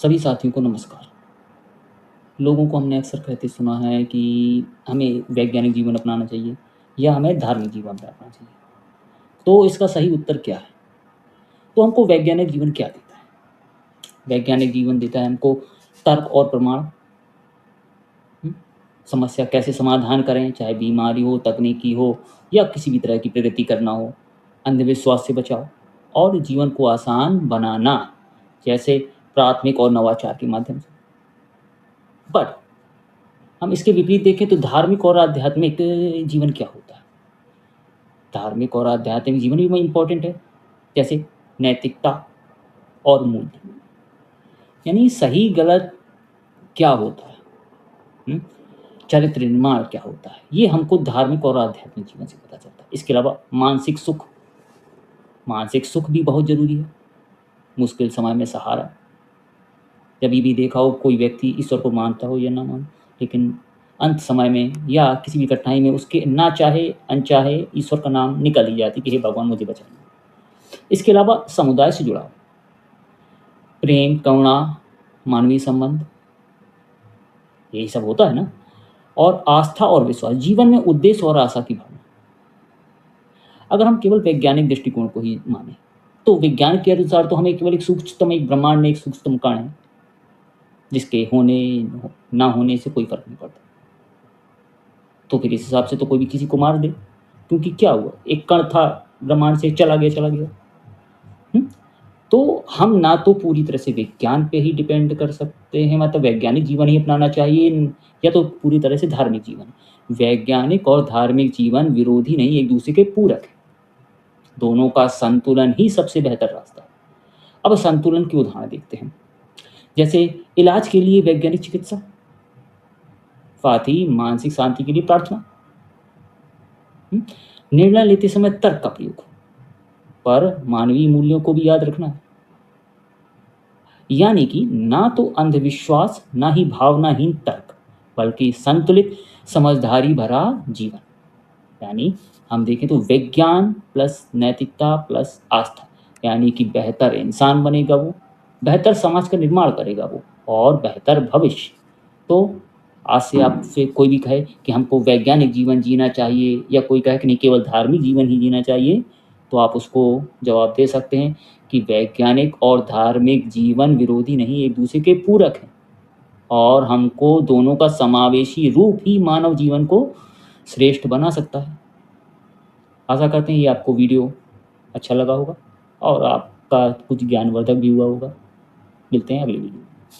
सभी साथियों को नमस्कार। लोगों को हमने अक्सर कहते सुना है कि हमें वैज्ञानिक जीवन अपनाना चाहिए या हमें धार्मिक जीवन अपनाना चाहिए। तो इसका सही उत्तर क्या है? तो हमको वैज्ञानिक जीवन क्या देता है? वैज्ञानिक जीवन देता है हमको तर्क और प्रमाण। हुँ? समस्या कैसे समाधान करें, चाहे बीमारी हो, तकनीकी हो या किसी भी तरह की प्रगति करना हो, अंधविश्वास से बचाव और जीवन को आसान बनाना, जैसे प्राथमिक और नवाचार के माध्यम से। बट हम इसके विपरीत देखें तो धार्मिक और आध्यात्मिक जीवन क्या होता है? धार्मिक और आध्यात्मिक जीवन भी में इम्पोर्टेंट है, जैसे नैतिकता और मूल्य। यानी सही गलत क्या होता है? हुँ? चरित्र निर्माण क्या होता है? ये हमको धार्मिक और आध्यात्मिक जीवन से पता चलता है। इसके अलावा मानसिक सुख भी बहुत ज़रूरी है, मुश्किल समय में सहारा। कभी भी देखा हो कोई व्यक्ति ईश्वर को मानता हो या ना माने, लेकिन अंत समय में या किसी भी कठिनाई में उसके ना चाहे अनचाहे ईश्वर का नाम निकल ही जाती कि हे भगवान मुझे बचाना। इसके अलावा समुदाय से जुड़ाव, प्रेम, करुणा, मानवीय संबंध, यही सब होता है ना? और आस्था और विश्वास, जीवन में उद्देश्य और आशा की भावना। अगर हम केवल वैज्ञानिक दृष्टिकोण को ही माने, तो विज्ञान के अनुसार तो हमें केवल एक ब्रह्मांड में एक सूक्ष्मतम कण है, जिसके होने ना होने से कोई फ़र्क नहीं पड़ता। तो फिर इस हिसाब से तो कोई भी किसी को मार दे, क्योंकि क्या हुआ? एक कण था, ब्रह्मांड से चला गया, चला गया। हुँ? तो हम ना तो पूरी तरह से विज्ञान पे ही डिपेंड कर सकते हैं, मतलब वैज्ञानिक जीवन ही अपनाना चाहिए, या तो पूरी तरह से धार्मिक जीवन। वैज्ञानिक और धार्मिक जीवन विरोधी नहीं, एक-दूसरे के पूरक हैं। दोनों का संतुलन ही सबसे बेहतर रास्ता है। अब संतुलन के उदाहरण देखते हैं। जैसे इलाज के लिए वैज्ञानिक चिकित्सा, साथ ही मानसिक शांति के लिए प्रार्थना। हुँ? निर्णय लेते समय तर्क का प्रयोग, पर मानवीय मूल्यों को भी याद रखना है। यानी कि ना तो अंधविश्वास, ना ही भावनाहीन तर्क, बल्कि संतुलित समझदारी भरा जीवन। यानी हम देखें तो विज्ञान प्लस नैतिकता प्लस आस्था, यानी कि बेहतर इंसान बनेगा वो, बेहतर समाज का निर्माण करेगा वो, और बेहतर भविष्य। तो आज से आपसे कोई भी कहे कि हमको वैज्ञानिक जीवन जीना चाहिए या कोई कहे कि नहीं केवल धार्मिक जीवन ही जीना चाहिए, तो आप उसको जवाब दे सकते हैं कि वैज्ञानिक और धार्मिक जीवन विरोधी नहीं, एक-दूसरे के पूरक हैं, और हमको दोनों का समावेशी रूप ही मानव जीवन को श्रेष्ठ बना सकता है। आशा करते हैं ये आपको वीडियो अच्छा लगा होगा और आपका कुछ ज्ञानवर्धक भी हुआ होगा। मिलते हैं अगली वीडियो में।